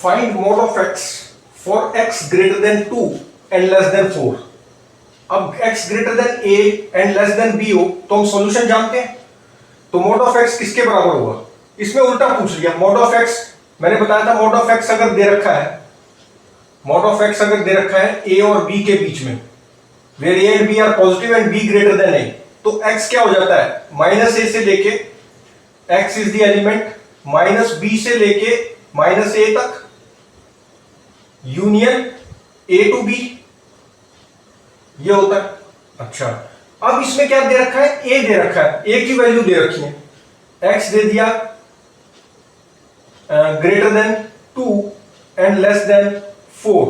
Find mod of x for x greater than 2 and less than 4। अब x greater than a and less than b हो तो हम solution जानते हैं, तो mod of x किसके बराबर होगा? इसमें उल्टा पूछ लिया। mod of x मैंने बताया था, mod of x अगर दे रखा है, mod of x अगर दे रखा है a और b के बीच में, where a and b are positive and b greater than a, तो x क्या हो जाता है? माइनस a से लेके x is the element minus b से लेके माइनस a तक, यूनियन a टू b, ये होता है। अच्छा, अब इसमें क्या दे रखा है? a दे रखा है, a की वैल्यू दे रखी है, x दे दिया greater than 2 and less then 4,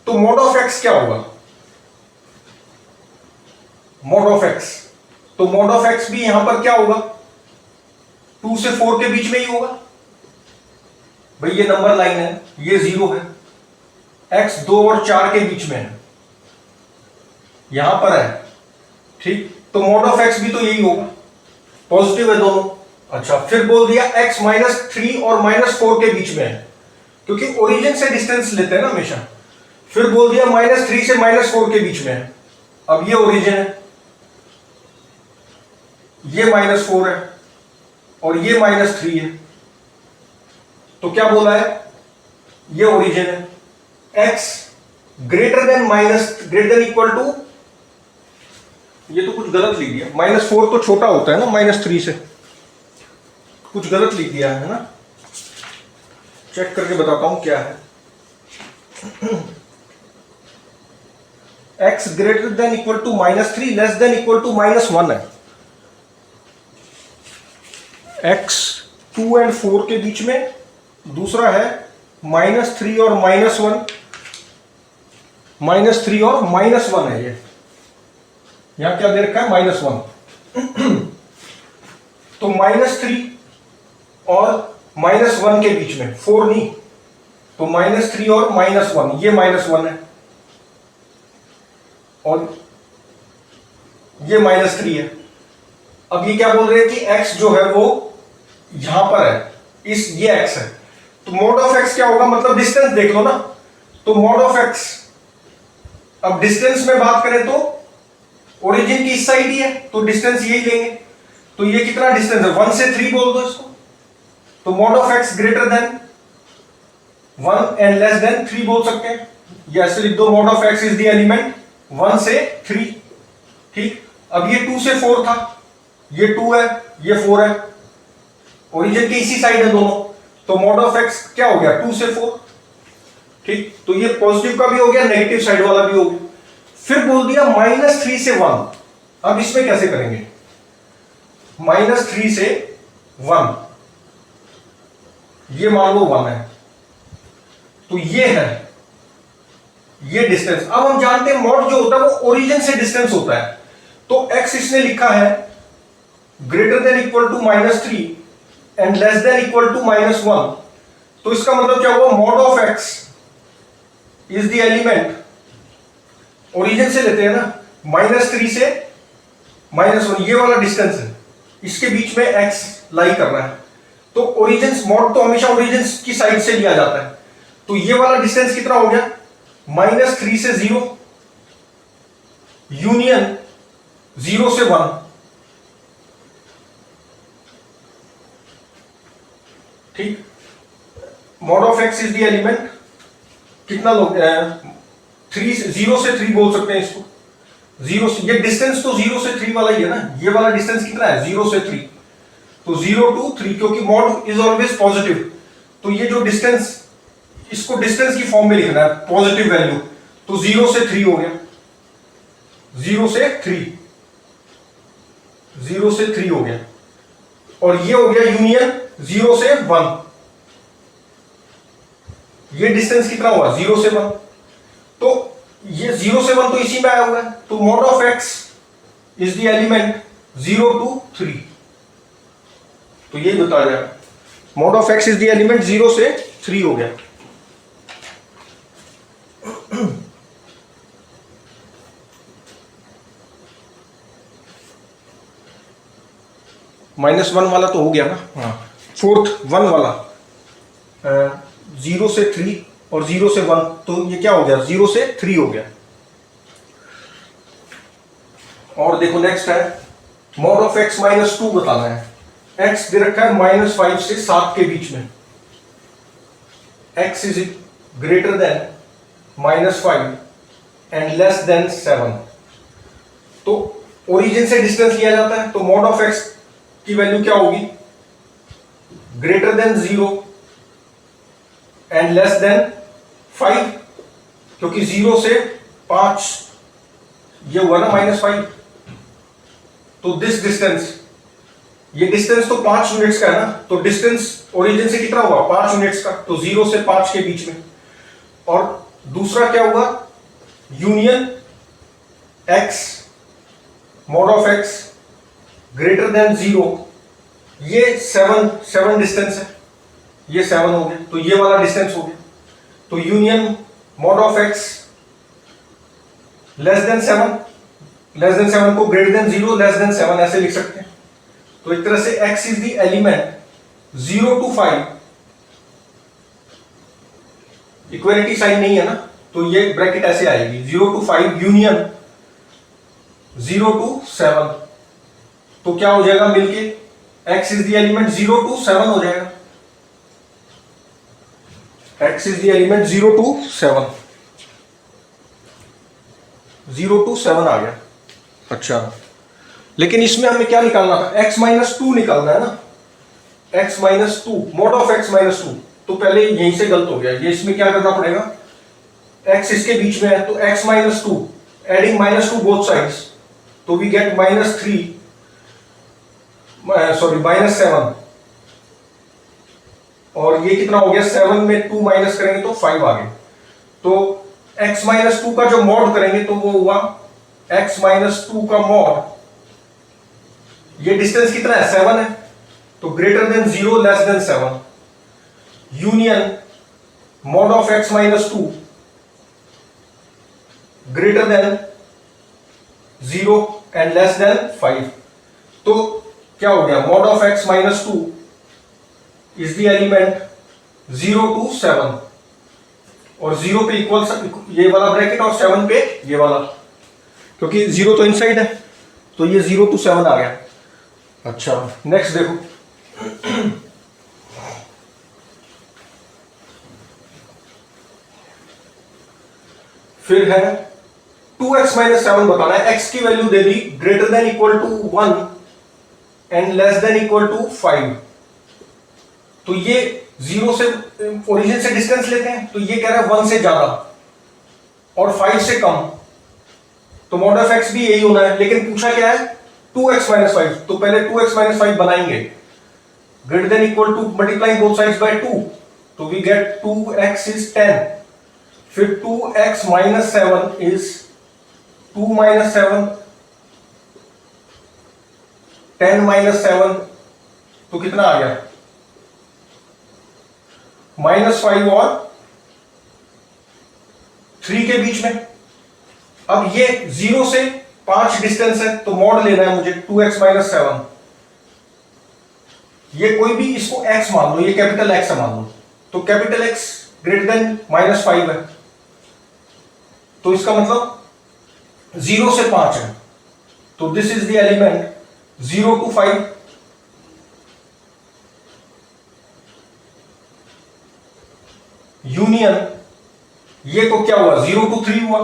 तो mod of x क्या होगा? mod of x, तो mod of x भी यहां पर क्या होगा? 2 से 4 के बीच में ही होगा। भाई ये नंबर लाइन है, ये 0 है, x 2 और 4 के बीच में है, यहां पर है, ठीक, तो mod of x भी तो यही होगा, पॉजिटिव है दोनों। अच्छा, फिर बोल दिया x -3 और -4 के बीच में है, क्योंकि ओरिजिन से डिस्टेंस लेते हैं ना हमेशा। फिर बोल दिया -3 से -4 के बीच में है। अब ये ओरिजिन है, ये -4 है और ये -3 है, तो क्या बोला है? ये ओरिजिन है, x greater than equal to, ये तो कुछ गलत लिख दिया, -4 तो छोटा होता है ना -3 से, कुछ गलत लिख दिया है ना, चेक करके बताता हूं क्या है। x greater than equal to -3 less than equal to -1 है, x 2 एंड 4 के बीच में, दूसरा है -3 और -1, -3 और -1 है ये, यहां क्या दे रखा है? -1 तो -3 और -1 के बीच में, 4 नहीं, तो -3 और -1, ये -1 है और ये -3 है। अब ये क्या बोल रहे हैं कि x जो है वो यहां पर है, ये x है, तो mod of x क्या होगा? मतलब डिस्टेंस देख लो ना, तो mod of x, अब डिस्टेंस में बात करें तो ओरिजिन की इस साइड ही है, तो डिस्टेंस यही लेंगे, तो ये कितना डिस्टेंस है? 1 से 3 बोल दो इसको, तो mod of x greater then 1 and less then 3 बोल सकते हैं, या ऐसे लिख दो mod of x is the element 1 से 3, ठीक। अब ये 2 से 4 था, ये 2 है, ये 4 है, ओरिजिन की इसी साइड है दोनों, तो mod of x क्या हो गया? 2 से 4, ठीक, तो ये पॉजिटिव का भी हो गया, नेगेटिव साइड वाला भी हो गया। फिर बोल दिया -3 से 1, अब इसमें कैसे करेंगे? -3 से 1, ये मान लो 1 है, तो ये है, ये डिस्टेंस। अब हम जानते हैं mod जो होता है वो ओरिजिन से डिस्टेंस होता है, तो x इसने लिखा है greater than equal to -3 and less than equal to -1, तो इसका मतलब क्या हुआ? mod of x is the element, origin से लेते हैं ना, -3 से -1, ये वाला डिस्टेंस है, इसके बीच में x लाई करना है, तो ओरिजिन, mod तो हमेशा ओरिजिन की साइड से लिया जाता है, तो ये वाला डिस्टेंस कितना हो गया? -3 से 0 यूनियन 0 से 1, ठीक। mod of x is the element, कितना लोग 0 से 3 बोल सकते हैं इसको, 0 से, ये डिस्टेंस तो 0 से 3 वाला ही है ना, ये वाला डिस्टेंस कितना है? 0 से 3, तो 0 to 3, क्योंकि mod इज ऑलवेज पॉजिटिव, तो ये जो डिस्टेंस, इसको डिस्टेंस की फॉर्म में लिखना है, पॉजिटिव वैल्यू, तो 0 से 3 हो गया, 0 से 3, 0 से 3 हो गया, और ये हो गया यूनियन 0 से 1, ये डिस्टेंस कितना हुआ? 0 से 1, तो ये 0 से 1 तो इसी में आया हुआ है, तो mod of x is the element 0 to 3, तो ये बता जाएगा, mod of x is the element 0 से 3 हो गया। -1 वाला तो हो गया ना, हाँ, 4th 1 वाला, 0 से 3 और 0 से 1, तो ये क्या हो गया, 0 से 3 हो गया। और देखो नेक्स्ट है मॉड ऑफ x माइनस 2 बताना है। x दे रखा है -5 से 7 के बीच में, x is greater than -5 and less then 7। तो ओरिजिन से डिस्टेंस लिया जाता है, तो मॉड ऑफ x की वैल्यू क्या होगी, greater than 0 and less then 5, क्योंकि 0 से 5 ये हुआ ना -5, तो दिस डिस्टेंस, ये डिस्टेंस तो 5 यूनिट्स का है ना, तो डिस्टेंस ओरिजिन से कितना हुआ, 5 यूनिट्स का, तो 0 से 5 के बीच में। और दूसरा क्या हुआ, union x mod of x greater then 0, ये 7 डिस्टेंस है, ये 7 हो गया, तो ये वाला डिस्टेंस हो गया। तो union mod of x less than 7 को ग्रेटर देन 0 लेस देन 7 ऐसे लिख सकते हैं। तो एक तरह से x is the element 0 to 5, equality sign नहीं है ना, तो ये ब्रैकेट ऐसे आएगी 0 to 5 यूनियन 0 to 7, तो क्या हो जाएगा मिलके, x is the element 0 to 7 हो जाएगा, x is the element 0 to 7, 0 to 7 आ गया। अच्छा, लेकिन इसमें हमें क्या निकालना था, x माइनस 2 निकालना है ना, x minus 2 mod of x minus 2, तो पहले यहीं से गलत हो गया, ये इसमें क्या करना पड़ेगा, x इसके बीच में है, तो x minus 2 adding -2 both sides, तो वी गेट -7, और ये कितना हो गया, 7 में 2 माइनस करेंगे तो 5 आ गए। तो x माइनस 2 का जो मॉड करेंगे तो वो हुआ x माइनस 2 का मॉड, ये डिस्टेंस कितना है, 7 है, तो greater than 0 less than 7, union mod of x minus 2 greater than 0 and less then 5। तो क्या हो गया, mod of x minus 2 is the element 0 to 7, और 0 पे इक्वल ये वाला ब्रैकेट और 7 पे ये वाला, क्योंकि 0 तो इनसाइड है, तो ये 0 to 7 आ गया। अच्छा, नेक्स्ट देखो फिर है 2x माइनस 7 बताना है, x की वैल्यू दे दी greater than equal to 1 and less than equal to 5। तो ये 0 से ओरिजिन से डिस्टेंस लेते हैं, तो ये कह रहा है 1 से ज्यादा और 5 से कम, तो मॉड ऑफ x भी यही होना है, लेकिन पूछा क्या है 2x माइनस 5, तो पहले 2x माइनस 5 बनाएंगे, greater than equal to multiplying both sides by 2, तो वी गेट 2x इज 10, फिर 2x minus 7 is 2 minus 7, 10 minus 7, तो कितना आ गया, -5 और 3 के बीच में। अब ये 0 से 5 डिस्टेंस है, तो मॉड लेना है मुझे 2x माइनस 7, ये कोई भी इसको x मान लो, ये कैपिटल X मान लो, तो कैपिटल X ग्रेटर देन -5 है, तो इसका मतलब 0 से 5 है, तो this is the element 0 to 5, union ये तो क्या हुआ 0 to 3 हुआ,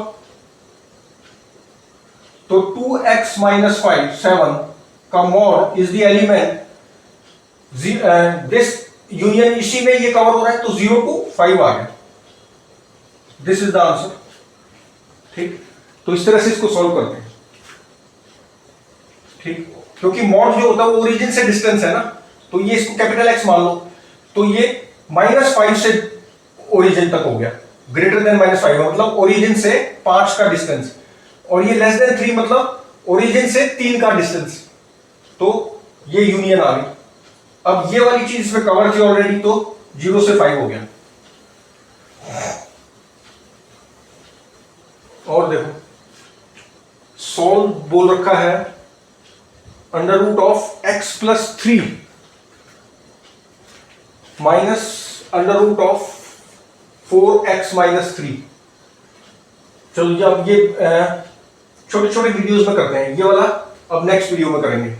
तो 2x माइनस 7 का mod is the element, this union इसी में ये कवर हो रहा है, तो 0 to 5 आ गया, दिस इज द आंसर। ठीक, तो इस तरह से इसको सॉल्व करते हैं। ठीक, क्योंकि मॉड जो होता है वो ओरिजिन से डिस्टेंस है ना, तो ये इसको कैपिटल X मान लो, तो ये -5 से ओरिजिन तक हो गया, ग्रेटर देन -5 मतलब ओरिजिन से 5 का डिस्टेंस, और ये लेस देन 3 मतलब ओरिजिन से 3 का डिस्टेंस, तो ये यूनियन आ गई। अब ये वाली चीज इसमें कवर थी ऑलरेडी, तो 0 से 5 हो गया। और देखो सॉल्व बोल रखा है under root of x plus 3 minus under root of 4x minus 3। चलो जी अब ये छोटे छोटे वीडियोस में करते हैं, ये वाला अब नेक्स्ट वीडियो में करेंगे।